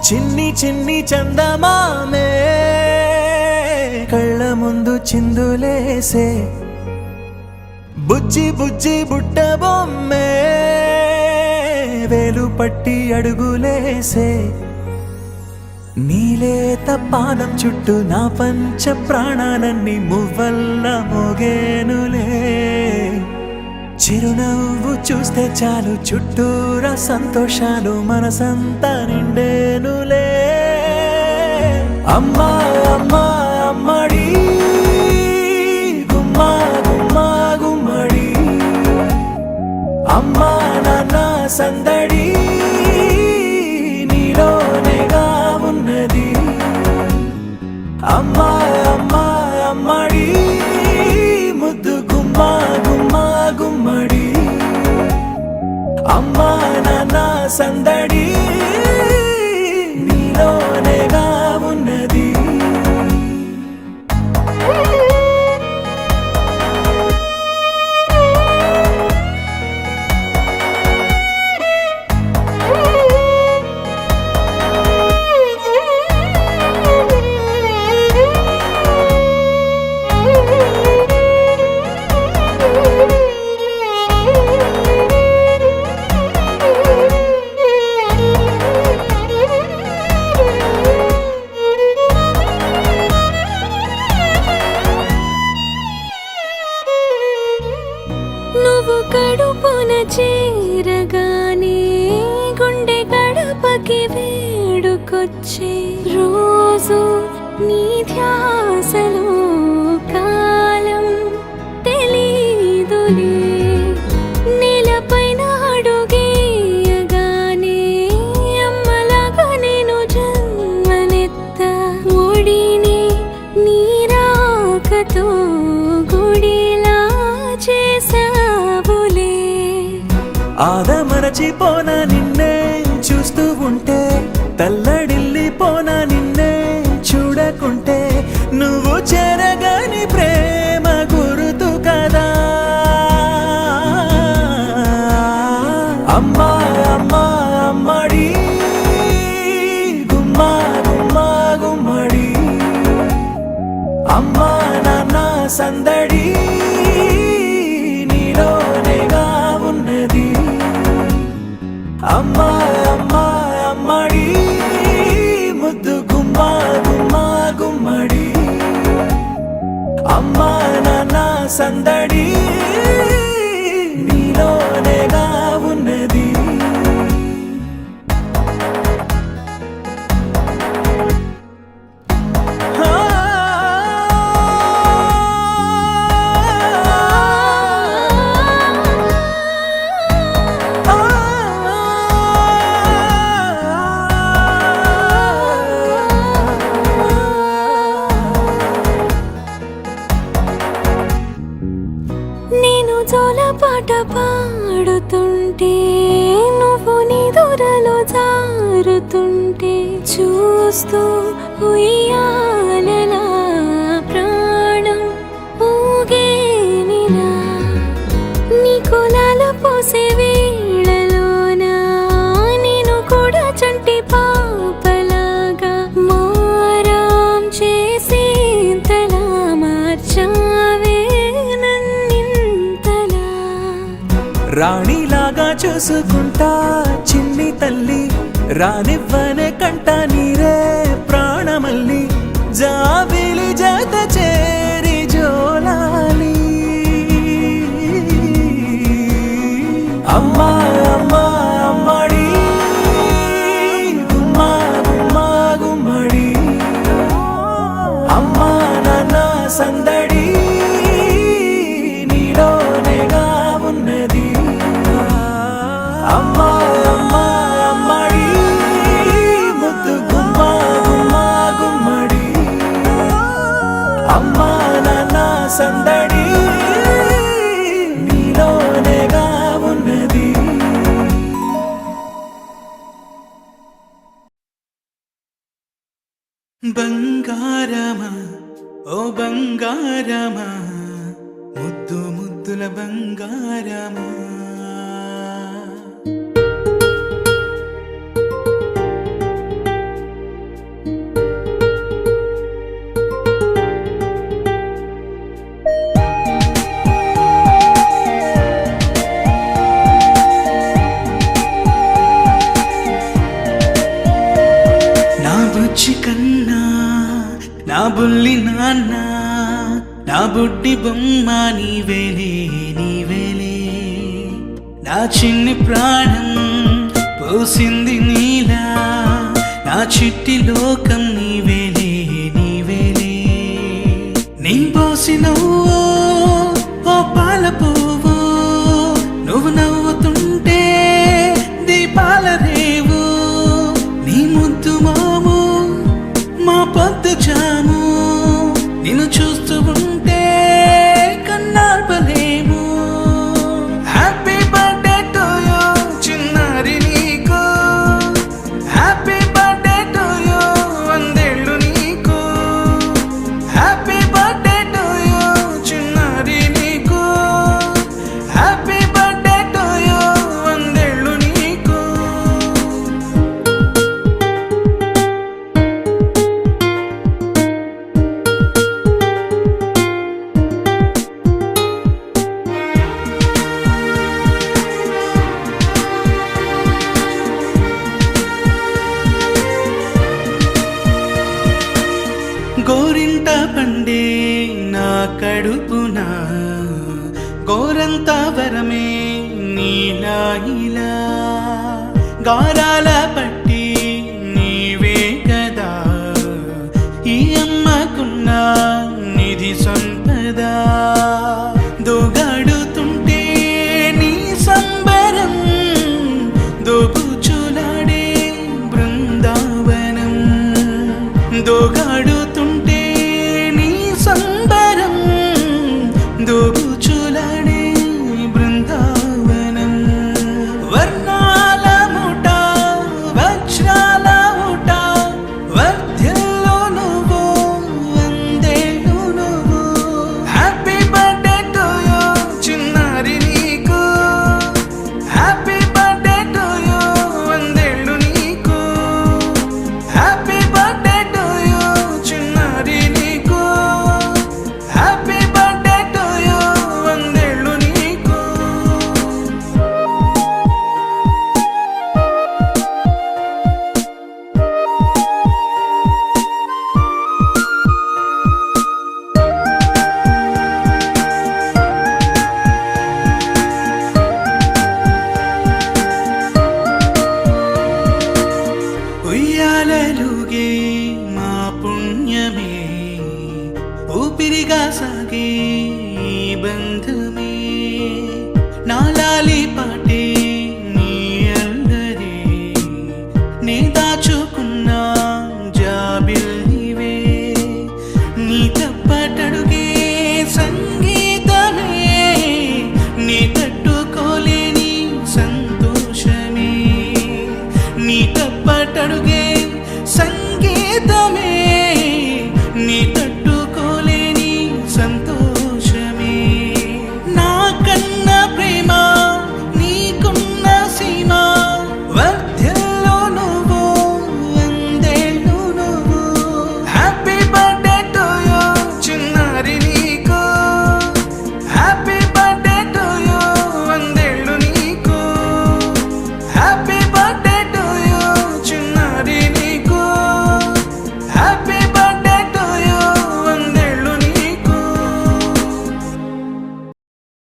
చిన్ని చిన్ని చందమామే కళ్ళ ముందు చిందులేసే బుజ్జి బుజ్జి బుట్ట బొమ్మే వేలు పట్టి అడుగులేసే నీలేత పాదం చుట్టూ నా పంచ ప్రాణాలన్నీ మువ్వల్ల మోగేనులే చిరునవ్వు చూస్తే చాలు చుట్టూరా సంతోషాలు మనసంతా నిండేనులే అమ్మా అమ్మా అమ్మడి గుమ్మా గుమ్మా గుమ్మడి అమ్మా నాన్న సందడి నీలోనేగా ఉన్నది అమ్మా అమ్మా అమ్మడి ముద్దు గుమ్మా గుమ్మా గుమ్మడి అమ్మా నాన్న సందడి నీలోనేగా ఉన్నది నువ్వు కడుపున చేరగానే గుండె గడపకి వేడుకొచ్చే రోజు నీ ధ్యాసలో కాలం తెలీదులే నేలపైన అడుగేయగానే అమ్మలాగా నేను జన్మనెత్త ఒడిని నీ రాకతో గుడిలా చేసావులే ఆదమరచిపోనా నిన్నే చూస్తూ ఉంటే తల్లడిల్లిపోనా నిన్నే చూడకుంటే నువ్వు చెరగని ప్రేమ గురుతు కదా అమ్మా అమ్మా అమ్మడి గుమ్మా గుమ్మా గుమ్మడి అమ్మా నాన్న సందడి నీలోనేగా ఉన్నది అమ్మా అమ్మా అమ్మడి ముద్దు గుమ్మా గుమ్మా గుమ్మడి అమ్మా నాన్న సందడి నీలోనేగా ఉన్నది నేను జోలపాట పాడుతుంటే నువ్వు నీ దూరలో జారుతుంటే చూస్తూ ఉయ్యాలలా ప్రాణం ఊగేనిలా నీ కులాల పోసే వేళలోనా నేను కూడా చంటి పాపలాగా మారాం చేసేంతలా మార్చావే నన్నింతలా రాణిలాగా చూసుకుంటా చిన్ని తల్లి రానివ్వనే కంట నీరే ప్రాణమల్లి జాబిలి జత చేరి జోలాలి అమ్మా అమ్మా అమ్మడి గుమ్మా గుమ్మా గుమ్మడి అమ్మా నాన్న సందడి నీలోనేగా ఉన్నది అమ్మా అమ్మా అమ్మడి ముద్దు గుమ్మా గుమ్మా గుమ్మడి అమ్మా నాన్న సందడి నీలోనేగా ఉన్నది బంగారమా ఓ బంగారమా ముద్దు ముద్దుల బంగారమా బుల్లి నాన్న నా బుడ్డి బొమ్మ నీవేలే నీవేలే నా చిన్ని ప్రాణం పోసింది నీలా నా చిట్టి లోకం నీవేలే నీవేలే నీ పోసినవో ఓ పాల పువ్వు నువ్వు నవ్వుతుంటే దీపాల రేవు నీ ముద్దు మాము మా పొద్దు జాము నిన్ను చూస్తూ ఉంటే కన్నార్పలేము హ్యాపీ బర్త్డే టు యూ చిన్నారి నీకు హ్యాపీ బర్త్డే టు యూ వందేళ్ళు నీకు హ్యాపీ బర్త్డే టు యూ చిన్నారి నీకు హ్యాపీ బర్త్డే టు యూ వందేళ్ళు నీకు గోరింట పండే నా కడుపున గోరంత వరమే నీలా ఇలా గారాల పట్టి నీవే కదా ఈ అమ్మకున్న నిధి సంపద దోగాడుతుంటే నీ సంబరం దోబుచులాడే బృందావనం దోగాడుతుంటే నీ సంబరం దోబుచులాడే బృందావనం వర్ణాల ముఠ వజ్రాల ముఠ వర్ధ్యంలో నువ్వు వందేళ్ళు నువ్వు హ్యాపీ బర్త్డే టు యూ చిన్నారి నీకు హ్యాపీ బర్త్డే టు యూ వందేళ్ళు నీకు హ్యాపీ బర్త్డే టు యూ చిన్నారి నీకు హ్యాపీ బర్త్డే టు యూ వందేళ్ళు నీకు ఉయ్యాలలుగే